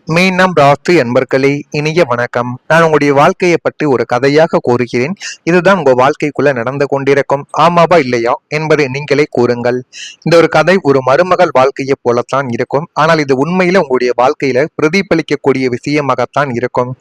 மீனம் ராசி அன்பர்களே, இனிய வணக்கம். நான் உங்களுடைய வாழ்க்கையை பற்றி ஒரு கதையாக கூறுகிறேன். இதுதான் உங்க வாழ்க்கைக்குள்ள நடந்து கொண்டிருக்கும் ஆமாவா இல்லையா என்பதை நீங்களே கூறுங்கள். இந்த ஒரு கதை ஒரு மருமகள் வாழ்க்கையை போலத்தான் இருக்கும். ஆனால் இது உண்மையில உங்களுடைய வாழ்க்கையில பிரதிபலிக்கக்கூடிய விஷயமாகத்தான் இருக்கும்.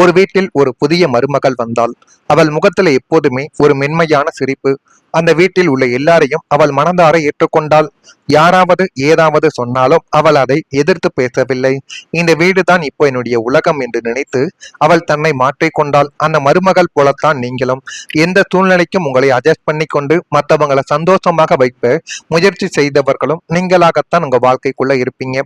ஒரு வீட்டில் ஒரு புதிய மருமகள் வந்தால் அவள் முகத்துல எப்போதுமே ஒரு மென்மையான சிரிப்பு. அந்த வீட்டில் உள்ள எல்லாரையும் அவள் மனதார ஏற்றுக்கொண்டாள். யாராவது ஏதாவது சொன்னாலும் அவள் அதை எதிர்த்து பேசவில்லை. இந்த வீடுதான் இப்போ என்னுடைய உலகம் என்று நினைத்து அவள் தன்னை மாற்றிக்கொண்டாள். அந்த மருமகள் போலத்தான் நீங்களும் எந்த சூழ்நிலைக்கும் உங்களை அட்ஜஸ்ட் பண்ணி கொண்டு மற்றவங்களை சந்தோஷமாக வைக்க முயற்சி செய்தவர்களும் நீங்களாகத்தான் உங்க வாழ்க்கைக்குள்ள இருப்பீங்க.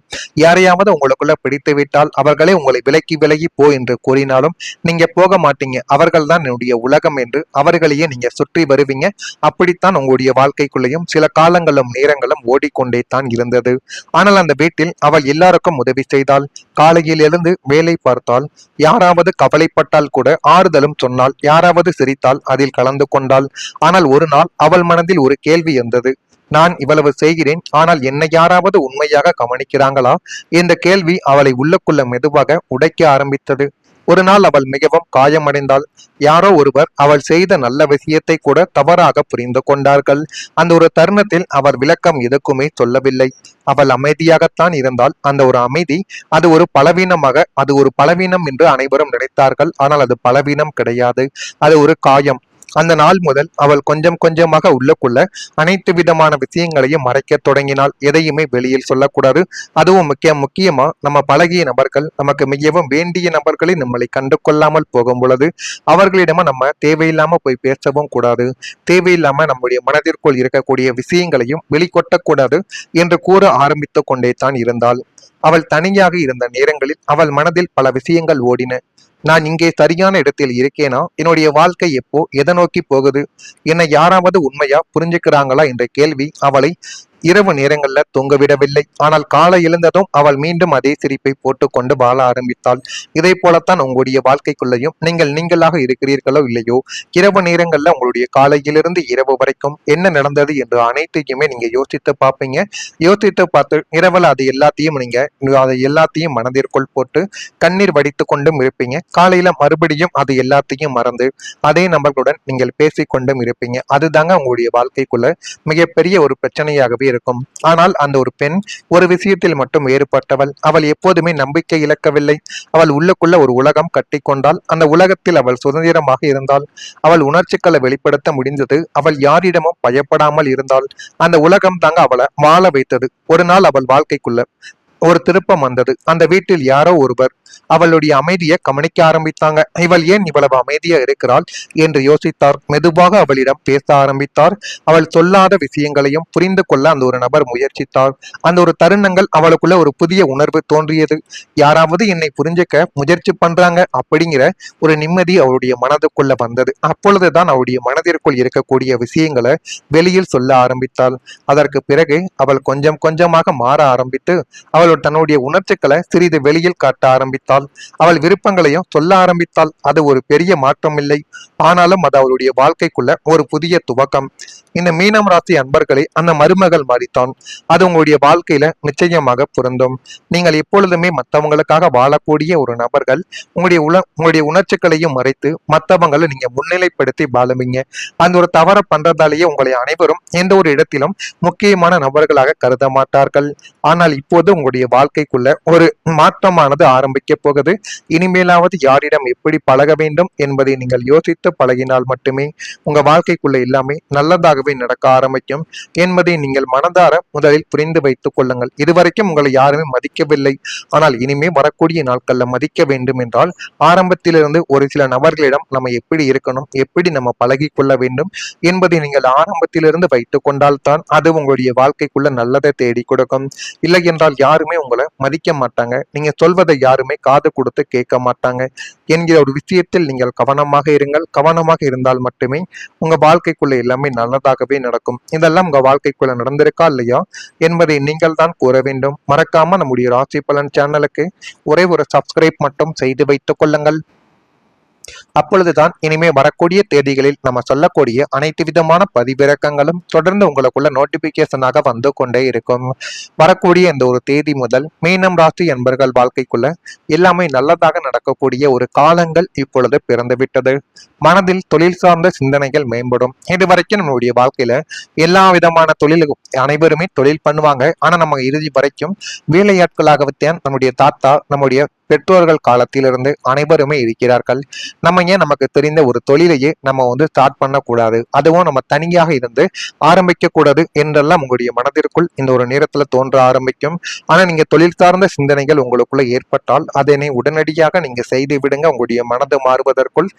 யாரையாவது உங்களுக்குள்ள பிடித்து விட்டால் அவர்களே உங்களை விலக்கி விலகி போ என்று கூறினாலும் நீங்க போக மாட்டீங்க. அவர்கள் தான் என்னுடைய உலகம் என்று அவர்களையே நீங்க சுற்றி வருவீங்க. அப்படித்தான் உங்களுடைய வாழ்க்கைக்குள்ளேயும் சில காலங்களும் நேரங்களும் ஓடிக்கொண்டே தான் இருந்தது. ஆனால் அந்த வீட்டில் அவள் எல்லாருக்கும் உதவி செய்தாள். காலையில் எழுந்து வேலை பார்த்தால், யாராவது கவலைப்பட்டால் கூட ஆறுதலும் சொன்னால், யாராவது சிரித்தால் அதில் கலந்து கொண்டாள். ஆனால் ஒரு நாள் அவள் மனதில் ஒரு கேள்வி இருந்தது. நான் இவ்வளவு செய்கிறேன், ஆனால் என்னை யாராவது உண்மையாக கவனிக்கிறாங்களா? இந்த கேள்வி அவளை உள்ளுக்குள்ள மெதுவாக உடைக்க ஆரம்பித்தது. ஒரு நாள் அவள் மிகவும் காயமடைந்தாள். யாரோ ஒருவர் அவள் செய்த நல்ல விஷயத்தை கூட தவறாக புரிந்து கொண்டார்கள். அந்த ஒரு தருணத்தில் அவர் விளக்கம் எதுக்குமே சொல்லவில்லை. அவள் அமைதியாகத்தான் இருந்தால். அந்த ஒரு அமைதி அது ஒரு பலவீனம் என்று அனைவரும் நினைத்தார்கள். ஆனால் அது பலவீனம் கிடையாது, அது ஒரு காயம். அந்த நாள் முதல் அவள் கொஞ்சம் கொஞ்சமாக உள்ளுக்குள்ள அனைத்து விதமான விஷயங்களையும் மறைக்க தொடங்கினாள். எதையுமே வெளியில் சொல்லக்கூடாது. அதுவும் முக்கியமா நம்ம பழகிய நபர்கள், நமக்கு மிகவும் வேண்டிய நபர்களை நம்மளை கண்டு கொள்ளாமல் போகும் பொழுது அவர்களிடமா நம்ம தேவையில்லாம போய் பேசவும் கூடாது. தேவையில்லாம நம்முடைய மனதிற்குள் இருக்கக்கூடிய விஷயங்களையும் வெளிக்கொட்டக்கூடாது என்று கூற ஆரம்பித்து கொண்டே தான் இருந்தாள். அவள் தனியாக இருந்த நேரங்களில் அவள் மனதில் பல விஷயங்கள் ஓடின. நான் இங்கே சரியான இடத்தில் இருக்கேனா? என்னுடைய வாழ்க்கை எப்போ எதை நோக்கி போகுது? என்னை யாராவது உண்மையா புரிஞ்சுக்கிறாங்களா என்ற கேள்வி அவளை இரவு நேரங்கள்ல தொங்கவிடவில்லை. ஆனால் காலை எழுந்ததும் அவள் மீண்டும் அதே சிரிப்பை போட்டுக்கொண்டு வாழ ஆரம்பித்தாள். இதை போலத்தான் உங்களுடைய வாழ்க்கைக்குள்ளேயும் நீங்களாக இருக்கிறீர்களோ இல்லையோ, இரவு நேரங்கள்ல உங்களுடைய காலையிலிருந்து இரவு வரைக்கும் என்ன நடந்தது என்று அனைத்தையுமே நீங்க யோசித்து பார்ப்பீங்க. யோசித்து பார்த்து இரவுல அதை எல்லாத்தையும் மனதிற்குள் போட்டு கண்ணீர் வடித்து கொண்டும் இருப்பீங்க. காலையில மறுபடியும் அது எல்லாத்தையும் மறந்து அதே நபர்களுடன் நீங்கள் பேசிக்கொண்டும் இருப்பீங்க. அதுதாங்க உங்களுடைய வாழ்க்கைக்குள்ள மிகப்பெரிய ஒரு பிரச்சனையாகவே இருக்கும். ஆனால் அந்த ஒரு பெண் ஒரு விஷயத்தில் மட்டும் வேறுபட்டவள். அவள் எப்போதுமே நம்பிக்கை இழக்கவில்லை. அவள் உள்ளுக்குள்ள ஒரு உலகம் கட்டிக்கொண்டாள். அந்த உலகத்தில் அவள் சுதந்திரமாக இருந்தாள். அவள் உணர்ச்சிகளை வெளிப்படுத்த முடிந்தது. அவள் யாரிடமும் பயப்படாமல் இருந்தாள். அந்த உலகம் தாங்க அவளை வாழ வைத்தது. ஒரு நாள் அவள் வாழ்க்கைக்குள்ள ஒரு திருப்பம் வந்தது. அந்த வீட்டில் யாரோ ஒருவர் அவளுடைய அமைதியை கவனிக்க ஆரம்பித்தாங்க. இவள் ஏன் இவ்வளவு அமைதியா இருக்கிறாள் என்று யோசித்தார். மெதுவாக அவளிடம் பேச ஆரம்பித்தார். அவள் சொல்லாத விஷயங்களையும் புரிந்து கொள்ள அந்த ஒரு நபர் முயற்சித்தார். அந்த ஒரு தருணங்கள் அவளுக்குள்ள ஒரு புதிய உணர்வு தோன்றியது. யாராவது என்னை புரிஞ்சுக்க முயற்சி பண்றாங்க அப்படிங்கிற ஒரு நிம்மதி அவளுடைய மனதுக்குள்ள வந்தது. அப்பொழுதுதான் அவளுடைய மனதிற்குள் இருக்கக்கூடிய விஷயங்களை வெளியில் சொல்ல ஆரம்பித்தாள். அதற்கு பிறகு அவள் கொஞ்சம் கொஞ்சமாக மாற ஆரம்பித்து அவள் தன்னுடைய உணர்ச்சிகளை சிறிது வெளியில் காட்ட ஆரம்பித்தாள். அவள் விருப்பங்களையும் சொல்ல ஆரம்பித்தாள். அது ஒரு பெரிய மாற்றம் இல்லை, ஆனாலும் அது அவளுடைய வாழ்க்கைக்குள்ள ஒரு புதிய துவக்கம். இந்த மீனம் ராசி அன்பர்களே, அந்த மருமகள் மாதிரித்தான் அது உங்களுடைய வாழ்க்கையில நிச்சயமாக பொருந்தும். நீங்கள் எப்பொழுதுமே மற்றவங்களுக்காக வாழக்கூடிய ஒரு நபர்கள். உங்களுடைய உணர்ச்சிகளையும் மறைத்து மற்றவங்களை நீங்க முன்னிலைப்படுத்தி வாழுவீங்க. அந்த ஒரு தவறை பண்றதாலேயே உங்களை அனைவரும் எந்த ஒரு இடத்திலும் முக்கியமான நபர்களாக கருத மாட்டார்கள். ஆனால் இப்போது உங்களுடைய வாழ்க்கைக்குள்ள ஒரு மாற்றமானது ஆரம்பிக்க போகுது. இனிமேலாவது யாரிடம் எப்படி பழக வேண்டும் என்பதை நீங்கள் யோசித்து பழகினால் மட்டுமே உங்க வாழ்க்கைக்குள்ள எல்லாமே நல்லதாகவே நடக்க ஆரம்பிக்கும் என்பதை நீங்கள் மனதார முதலில் புரிந்து வைத்துக் கொள்ளுங்கள். இதுவரைக்கும் உங்களை யாருமே மதிக்கவில்லை, ஆனால் இனிமே வரக்கூடிய நாட்கள்ல மதிக்க வேண்டும் என்றால் ஆரம்பத்திலிருந்து ஒரு சில நபர்களிடம் நம்ம எப்படி இருக்கணும், எப்படி நம்ம பழகி கொள்ள வேண்டும் என்பதை நீங்கள் ஆரம்பத்திலிருந்து வைத்துக் கொண்டால் தான் அது உங்களுடைய வாழ்க்கைக்குள்ள நல்லதை தேடி கொடுக்கும். இல்லை என்றால் யாருமே உங்களை மதிக்க மாட்டாங்க. நீங்க சொல்வதை யாருமே காது கொடுத்து கேட்க மாட்டாங்க என்கிற ஒரு விஷயத்தில் நீங்கள் கவனமாக இருங்கள். கவனமாக இருந்தால் மட்டுமே உங்க வாழ்க்கைக்குள்ள எல்லாமே நல்லதாகவே நடக்கும். இதெல்லாம் உங்க வாழ்க்கைக்குள்ள நடந்திருக்கா இல்லையா என்பதை நீங்கள் தான் கூற வேண்டும். மறக்காம நம்முடைய ராசி பலன் சேனலுக்கு ஒரே ஒரு சப்ஸ்கிரைப் மட்டும் செய்து வைத்துக் கொள்ளுங்கள். அப்பொழுதுதான் இனிமே வரக்கூடிய தேதிகளில் நம்ம சொல்லக்கூடிய அனைத்து விதமான பதிவிறக்கங்களும் தொடர்ந்து உங்களுக்குள்ள நோட்டிபிகேஷனாக வந்து கொண்டே இருக்கும். வரக்கூடிய இந்த ஒரு தேதி முதல் மீனம் ராசி என்பர்கள் வாழ்க்கைக்குள்ள எல்லாமே நல்லதாக நடக்கக்கூடிய ஒரு காலங்கள் இப்பொழுது பிறந்துவிட்டது. மனதில் தொழில் சார்ந்த சிந்தனைகள் மேம்படும். இதுவரைக்கும் நம்மளுடைய வாழ்க்கையில எல்லா விதமான தொழிலுக்கும் அனைவருமே தொழில் பண்ணுவாங்க. ஆனா நம்ம இறுதி வரைக்கும் வேலையாட்களாகத்தான் நம்முடைய தாத்தா, நம்முடைய பெற்றோர்கள் காலத்திலிருந்து அனைவருமே இருக்கிறார்கள். நம்ம ஏன் நமக்கு தெரிந்த ஒரு தொழிலையே நம்ம ஸ்டார்ட் பண்ணக்கூடாது, அதுவும் நம்ம தனியாக இருந்து ஆரம்பிக்க கூடாது என்றெல்லாம் உங்களுடைய மனதிற்குள் இந்த ஒரு நேரத்துல தோன்ற ஆரம்பிக்கும். ஆனா நீங்க தொழில் சார்ந்த சிந்தனைகள் உங்களுக்குள்ள ஏற்பட்டால் அதனை உடனடியாக நீங்க செய்து விடுங்க. உங்களுடைய மனது மாறுவதற்குள்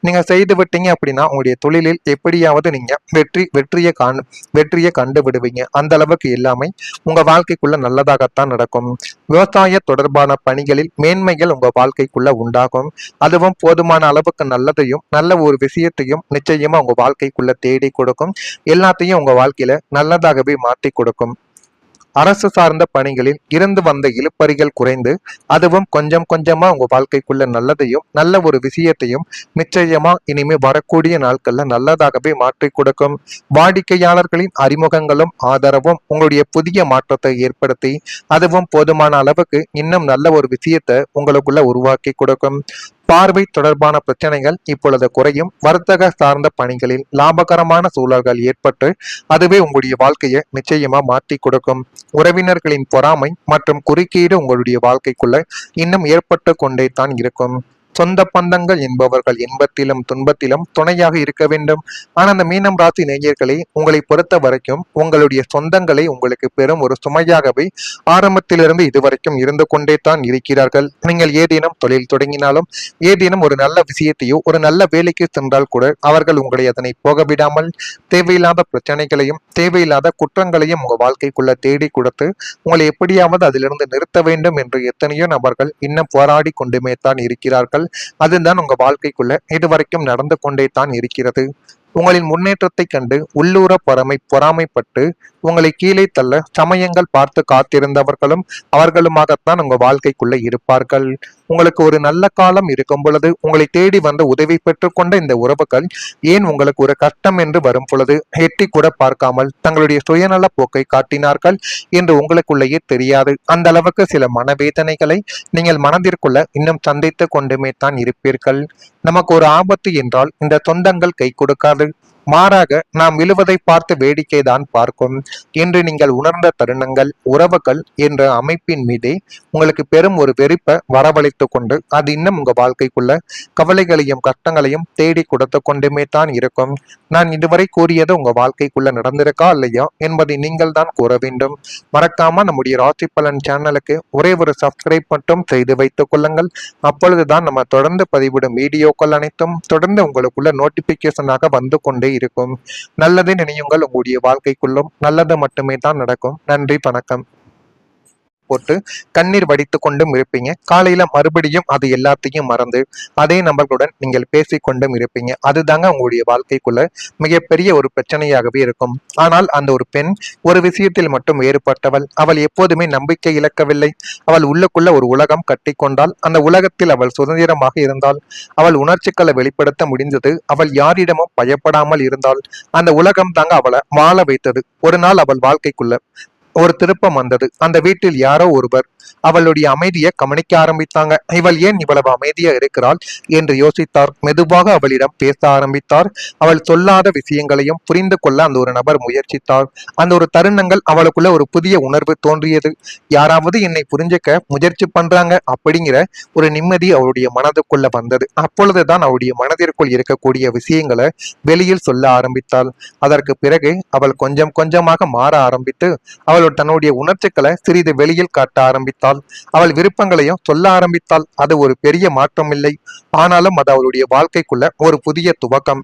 நீங்க செய்து விட்டீங்க அப்படின்னா உங்களுடைய தொழிலில் எப்படியாவது நீங்க வெற்றியை கண்டு விடுவீங்க. அந்த அளவுக்கு எல்லாமே உங்க வாழ்க்கைக்குள்ள நல்லதாகத்தான் நடக்கும். விவசாய தொடர்பான பணிகளில் மேன்மைகள் உங்க வாழ்க்கைக்குள்ள உண்டாகும். அதுவும் போதுமான அளவுக்கு நல்லதையும் நல்ல ஒரு விஷயத்தையும் நிச்சயமா உங்க வாழ்க்கைக்குள்ள தேடி கொடுக்கும். எல்லாத்தையும் உங்க வாழ்க்கையில நல்லதாகவே மாற்றி கொடுக்கும். அரசு சார்ந்த பணிகளில் இருந்து வந்த இழுப்பறிகள் குறைந்து அதுவும் கொஞ்சம் கொஞ்சமா உங்க வாழ்க்கைக்குள்ள நல்லதையும் நல்ல ஒரு விஷயத்தையும் நிச்சயமா இனிமே வரக்கூடிய நாட்கள்ல நல்லதாகவே மாற்றி கொடுக்கும். வாடிக்கையாளர்களின் அறிமுகங்களும் ஆதரவும் உங்களுடைய புதிய மாற்றத்தை ஏற்படுத்தி அதுவும் போதுமான அளவுக்கு இன்னும் நல்ல ஒரு விஷயத்தை உங்களுக்குள்ள உருவாக்கி கொடுக்கும். பார்வை தொடர்பான பிரச்சனைகள் இப்பொழுது குறையும். வர்த்தக சார்ந்த பணிகளில் லாபகரமான சூழல்கள் ஏற்பட்டு அதுவே உங்களுடைய வாழ்க்கையை நிச்சயமா மாற்றி கொடுக்கும். உறவினர்களின் பொறாமை மற்றும் குறுக்கீடு உங்களுடைய வாழ்க்கைக்குள்ள இன்னும் ஏற்பட்டு கொண்டே தான் இருக்கும். சொந்த பந்தங்கள் என்பவர்கள் இன்பத்திலும் துன்பத்திலும் துணையாக இருக்க வேண்டும். ஆனா அந்த மீனம் ராசி நேயர்களே, உங்களை பொறுத்த வரைக்கும் உங்களுடைய சொந்தங்களை உங்களுக்கு பெரும் ஒரு சுமையாகவே ஆரம்பத்திலிருந்து இதுவரைக்கும் இருந்து கொண்டே தான் இருக்கிறார்கள். நீங்கள் ஏதேனும் தொழில் தொடங்கினாலும் ஏதேனும் ஒரு நல்ல விஷயத்தையோ ஒரு நல்ல வேலைக்கு சென்றால் கூட அவர்கள் உங்களை அதனை போக விடாமல் தேவையில்லாத பிரச்சனைகளையும் தேவையில்லாத குற்றங்களையும் உங்க வாழ்க்கைக்குள்ள தேடி கொடுத்து உங்களை எப்படியாவது அதிலிருந்து நிறுத்த வேண்டும் என்று எத்தனையோ நபர்கள் இன்னும் போராடி கொண்டுமே தான் இருக்கிறார்கள். அதுதான் உங்க வாழ்க்கைக்குள்ள இதுவரைக்கும் நடந்து கொண்டே தான் இருக்கிறது. உங்களின் முன்னேற்றத்தை கண்டு உள்ளூர பொறாமைப்பட்டு உங்களை கீழே தள்ள சமயங்கள் பார்த்து காத்திருந்தவர்களும் அவர்களுமாகத்தான் உங்க வாழ்க்கைக்குள்ள இருப்பார்கள். உங்களுக்கு ஒரு நல்ல காலம் இருக்கும் பொழுது உங்களை தேடி வந்த உதவி பெற்றுக்கொண்ட இந்த உறவுகள் ஏன் உங்களுக்கு ஒரு கஷ்டம் என்று வரும் பொழுது எட்டி கூட பார்க்காமல் தங்களுடைய சுயநல போக்கை காட்டினார்கள் என்று உங்களுக்குள்ளேயே தெரியாது. அந்த அளவுக்கு சில மனவேதனைகளை நீங்கள் மனதிற்குள்ள இன்னும் சந்தித்து கொண்டுமே தான் இருப்பீர்கள். நமக்கு ஒரு ஆபத்து என்றால் இந்த சொந்தங்கள் கை கொடுக்காது, மாறாக நாம் விழுவதை பார்த்து வேடிக்கை தான் பார்க்கும் என்று நீங்கள் உணர்ந்த தருணங்கள் உறவுகள் என்ற அமைப்பின் மீதே உங்களுக்கு பெரும் ஒரு வெறுப்பை வரவழைத்து கொண்டு அது இன்னும் உங்க வாழ்க்கைக்குள்ள கவலைகளையும் கஷ்டங்களையும் தேடி கொடுத்து கொண்டுமே தான் இருக்கும். நான் இதுவரை கூறியது உங்க வாழ்க்கைக்குள்ள நடந்திருக்கா இல்லையா என்பதை நீங்கள் தான் கூற வேண்டும். மறக்காம நம்முடைய ராசி பலன் சேனலுக்கு ஒரே ஒரு சப்ஸ்கிரைப் மட்டும் செய்து வைத்துக் கொள்ளுங்கள். அப்பொழுதுதான் நம்ம தொடர்ந்து பதிவிடும் வீடியோக்கள் அனைத்தும் தொடர்ந்து உங்களுக்குள்ள நோட்டிபிகேஷனாக வந்து கொண்டே இருக்கும். நல்லதை நினையுங்கள், உங்களுடைய வாழ்க்கைக்குள்ளும் நல்லது மட்டுமே தான் நடக்கும். நன்றி, வணக்கம். போட்டு கண்ணீர் வடித்து கொண்டும் இருப்பீங்க. காலையில மறுபடியும் அது எல்லாத்தையும் மறந்து அதே நபர்களுடன் நீங்கள் பேசிக்கொண்டும் இருப்பீங்க. அதுதாங்க உங்களுடைய வாழ்க்கைக்குள்ள மிகப்பெரிய ஒரு பிரச்சனையாகவே இருக்கும். ஆனால் அந்த ஒரு பெண் ஒரு விஷயத்தில் மட்டும் வேறுபட்டவள். அவள் எப்போதுமே நம்பிக்கை இழக்கவில்லை. அவள் உள்ளுக்குள்ள ஒரு உலகம் கட்டி கொண்டால் அந்த உலகத்தில் அவள் சுதந்திரமாக இருந்தாள். அவள் உணர்ச்சிகளை வெளிப்படுத்த முடிந்தது. அவள் யாரிடமும் பயப்படாமல் இருந்தாள். அந்த உலகம் தாங்க அவளை வாழ வைத்தது. ஒரு நாள் அவள் வாழ்க்கைக்குள்ள ஒரு திருப்பம் வந்தது. அந்த வீட்டில் யாரோ ஒருவர் அவளுடைய அமைதியை கவனிக்க ஆரம்பித்தாங்க. இவள் ஏன் இவ்வளவு அமைதியா இருக்கிறாள் என்று யோசித்தார். மெதுவாக அவளிடம் பேச ஆரம்பித்தார். அவள் சொல்லாத விஷயங்களையும் புரிந்து கொள்ள அந்த ஒரு நபர் முயற்சித்தார். அந்த ஒரு தருணங்கள் அவளுக்குள்ள ஒரு புதிய உணர்வு தோன்றியது. யாராவது என்னை புரிஞ்சுக்க முயற்சி பண்றாங்க அப்படிங்கிற ஒரு நிம்மதி அவளுடைய மனதுக்குள்ள வந்தது. அப்பொழுதுதான் அவளுடைய மனதிற்குள் இருக்கக்கூடிய விஷயங்களை வெளியில் சொல்ல ஆரம்பித்தாள். அதற்கு பிறகு அவள் கொஞ்சம் கொஞ்சமாக மாற ஆரம்பித்து அவள் தன்னுடைய உணர்ச்சிகளை சிறிது வெளியில் காட்ட ஆரம்பித்தாள். அவள் விருப்பங்களையும் சொல்ல ஆரம்பித்தாள். அது ஒரு பெரிய மாற்றம் இல்லை, ஆனாலும் அது அவளுடைய வாழ்க்கைக்குள்ள ஒரு புதிய துவக்கம்.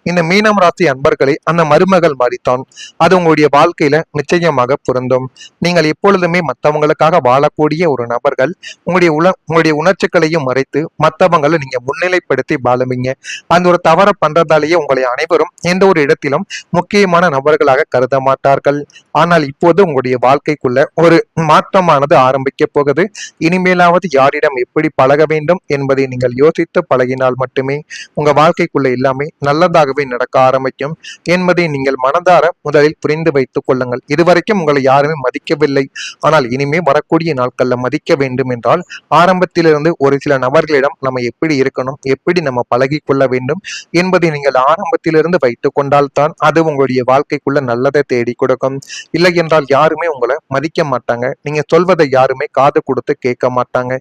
இந்த மீனம் ராசி அன்பர்களை அந்த மருமகள் மாதிரித்தான் அது உங்களுடைய வாழ்க்கையில நிச்சயமாக பொருந்தும். நீங்கள் எப்பொழுதுமே மற்றவங்களுக்காக வாழக்கூடிய ஒரு நபர்கள். உங்களுடைய உணர்ச்சிகளையும் மறைத்து மற்றவங்களை நீங்க முன்னிலைப்படுத்தி வாழுவீங்க. அந்த ஒரு தவறை பண்றதாலேயே உங்களை அனைவரும் எந்த ஒரு இடத்திலும் முக்கியமான நபர்களாக கருத மாட்டார்கள். ஆனால் இப்போது உங்களுடைய வாழ்க்கைக்குள்ள ஒரு மாற்றமானது ஆரம்பிக்க போகுது. இனிமேலாவது யாரிடம் எப்படி பழக வேண்டும் என்பதை நீங்கள் யோசித்து பழகினால் மட்டுமே உங்க வாழ்க்கைக்குள்ள எல்லாமே நல்லதாகவே நடக்க ஆரம்பிக்கும் என்பதை நீங்கள் மனதார முதலில் புரிந்து வைத்துக் கொள்ளுங்கள். இதுவரைக்கும் உங்களை யாருமே மதிக்கவில்லை, ஆனால் இனிமே வரக்கூடிய நாட்கள்ல மதிக்க வேண்டும் என்றால் ஆரம்பத்திலிருந்து ஒரு சில நபர்களிடம் நம்ம எப்படி இருக்கணும், எப்படி நம்ம பழகி கொள்ள வேண்டும் என்பதை நீங்கள் ஆரம்பத்திலிருந்து வைத்துக் கொண்டால்தான் அது உங்களுடைய வாழ்க்கைக்குள்ள நல்லதை தேடி கொடுக்கும். இல்லை என்றால் யாருமே உங்களை மதிக்க மாட்டாங்க, நீங்க சொல்வதை யாருமே காது கொடுத்து கேட்க மாட்டாங்க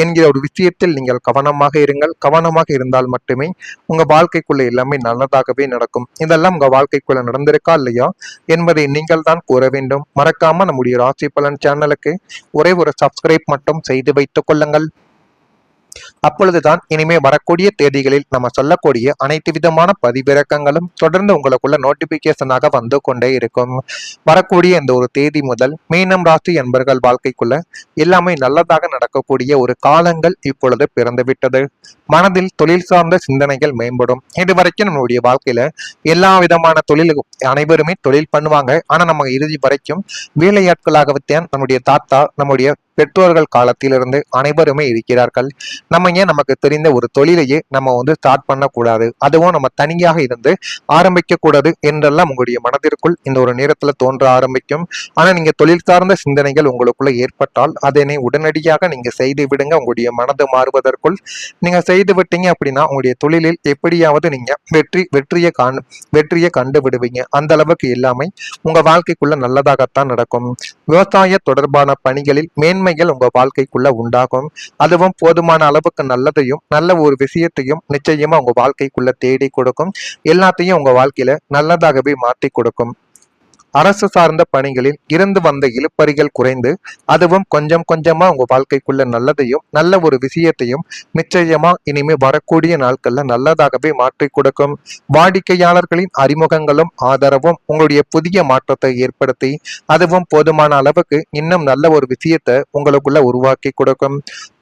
என்கிற ஒரு விஷயத்தில் நீங்கள் கவனமாக இருங்கள். கவனமாக இருந்தால் மட்டுமே உங்க வாழ்க்கைக்குள்ள எல்லாமே நல்லதாகவே நடக்கும். இதெல்லாம் உங்க வாழ்க்கைக்குள்ள நடந்திருக்கா இல்லையா என்பதை நீங்கள் தான் கூற வேண்டும். மறக்காம நம்முடைய ராசி பலன் சேனலுக்கு ஒரே ஒரு சப்ஸ்கிரைப் மட்டும் செய்து வைத்துக் கொள்ளுங்கள். அப்பொழுதுதான் இனிமே வரக்கூடிய தேதிகளில் நம்ம சொல்லக்கூடிய அனைத்து விதமான பதிவிறக்கங்களும் தொடர்ந்து உங்களுக்குள்ள நோட்டிபிகேஷனாக வந்து கொண்டே இருக்கும். வரக்கூடிய இந்த ஒரு தேதி முதல் மீனம் ராசி என்பர்கள் வாழ்க்கைக்குள்ள எல்லாமே நல்லதாக நடக்கக்கூடிய ஒரு காலங்கள் இப்பொழுது பிறந்துவிட்டது. மனதில் தொழில் சார்ந்த சிந்தனைகள் மேம்படும். இதுவரைக்கும் நம்மளுடைய வாழ்க்கையில எல்லா விதமான தொழிலும் அனைவருமே தொழில் பண்ணுவாங்க. ஆனா நம்ம இறுதி வரைக்கும் வேலையாட்களாகத்தான் நம்முடைய தாத்தா, நம்முடைய பெற்றோர்கள் காலத்திலிருந்து அனைவருமே இருக்கிறார்கள். நம்ம ஏன் நமக்கு தெரிந்த ஒரு தொழிலையே நம்ம ஸ்டார்ட் பண்ணக்கூடாது, அதுவும் நம்ம தனியாக இருந்து ஆரம்பிக்க கூடாது என்றெல்லாம் உங்களுடைய மனதிற்குள் இந்த ஒரு நேரத்துல தோன்ற ஆரம்பிக்கும். ஆனா நீங்க தொழில் சார்ந்த சிந்தனைகள் உங்களுக்குள்ள ஏற்பட்டால் அதனை உடனடியாக நீங்க செய்து விடுங்க. உங்களுடைய மனது மாறுவதற்குள் நீங்க செய்து விட்டீங்க அப்படின்னா உங்களுடைய தொழிலில் எப்படியாவது நீங்க வெற்றியை கண்டு விடுவீங்க. அந்த அளவுக்கு எல்லாமே உங்க வாழ்க்கைக்குள்ள நல்லதாகத்தான் நடக்கும். விவசாய தொடர்பான பணிகளில் மேன்மைகள் உங்க வாழ்க்கைக்குள்ள உண்டாகும். அதுவும் போதுமான அளவுக்கு நல்லதையும் நல்ல ஒரு விஷயத்தையும் நிச்சயமா உங்க வாழ்க்கைக்குள்ள தேடி கொடுக்கும். எல்லாத்தையும் உங்க வாழ்க்கையில நல்லதாகவே மாற்றி கொடுக்கும். அரசு சார்ந்த பணிகளில் இருந்து வந்த இழுப்பறிகள் குறைந்து அதுவும் கொஞ்சம் கொஞ்சமா உங்க வாழ்க்கைக்குள்ள நல்லதையும் நல்ல ஒரு விஷயத்தையும் நிச்சயமா இனிமே வரக்கூடிய நாட்கள்ல நல்லதாகவே மாற்றி கொடுக்கும். வாடிக்கையாளர்களின் அறிமுகங்களும் ஆதரவும் உங்களுடைய புதிய மாற்றத்தை ஏற்படுத்தி அதுவும் போதுமான அளவுக்கு இன்னும் நல்ல ஒரு விஷயத்தை உங்களுக்குள்ள உருவாக்கி கொடுக்கும்.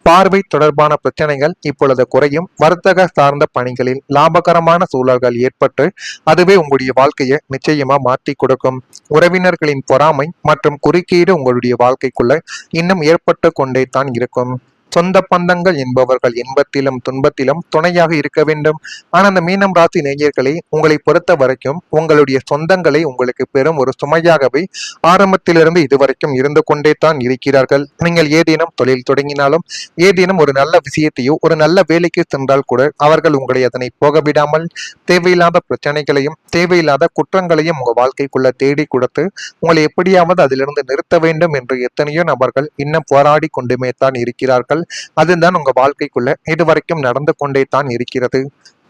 பார்வை தொடர்பான பிரச்சனைகள் இப்பொழுது குறையும். வர்த்தக சார்ந்த பணிகளில் லாபகரமான சூழல்கள் ஏற்பட்டு அதுவே உங்களுடைய வாழ்க்கையை நிச்சயமா மாற்றி கொடுக்கும். உறவினர்களின் பொறாமை மற்றும் குறுக்கீடு உங்களுடைய வாழ்க்கைக்குள்ள இன்னும் ஏற்பட்டு கொண்டே தான் இருக்கும். சொந்த பந்தங்கள் என்பவர்கள் இன்பத்திலும் துன்பத்திலும் துணையாக இருக்க வேண்டும். ஆனா அந்த மீனம் ராசி நேயர்களை உங்களை பொறுத்த வரைக்கும் உங்களுடைய சொந்தங்களை உங்களுக்கு பெரும் ஒரு சுமையாகவே ஆரம்பத்திலிருந்து இதுவரைக்கும் இருந்து கொண்டே தான் இருக்கிறார்கள். நீங்கள் ஏதேனும் தொழில் தொடங்கினாலும் ஏதேனும் ஒரு நல்ல விஷயத்தையோ ஒரு நல்ல வேலைக்கு சென்றால் கூட அவர்கள் உங்களை அதனை போக விடாமல் தேவையில்லாத பிரச்சனைகளையும் தேவையில்லாத குற்றங்களையும் உங்க வாழ்க்கைக்குள்ள தேடி கொடுத்து உங்களை எப்படியாவது அதிலிருந்து நிறுத்த வேண்டும் என்று எத்தனையோ நபர்கள் இன்னும் போராடி கொண்டுமே தான் இருக்கிறார்கள். அதுதான் உங்க வாழ்க்கைக்குள்ள இதுவரைக்கும் நடந்து கொண்டே தான் இருக்கிறது.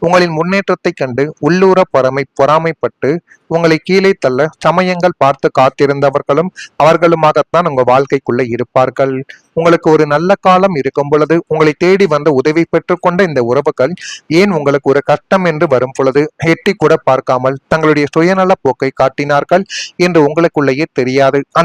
உங்களின் முன்னேற்றத்தை கண்டு உள்ளூர பொறாமைப்பட்டு உங்களை கீழே தள்ள சமயங்கள் பார்த்து காத்திருந்தவர்களும் அவர்களுமாகத்தான் உங்க வாழ்க்கைக்குள்ள இருப்பார்கள். உங்களுக்கு ஒரு நல்ல காலம் இருக்கும் பொழுது உங்களை தேடி வந்த உதவி பெற்றுக்கொண்ட இந்த உறவுகள் ஏன் உங்களுக்கு ஒரு கஷ்டம் என்று வரும் பொழுது எட்டி கூட பார்க்காமல் தங்களுடைய சுயநல போக்கை காட்டினார்கள் என்று உங்களுக்குள்ளேயே தெரியாது. அந்த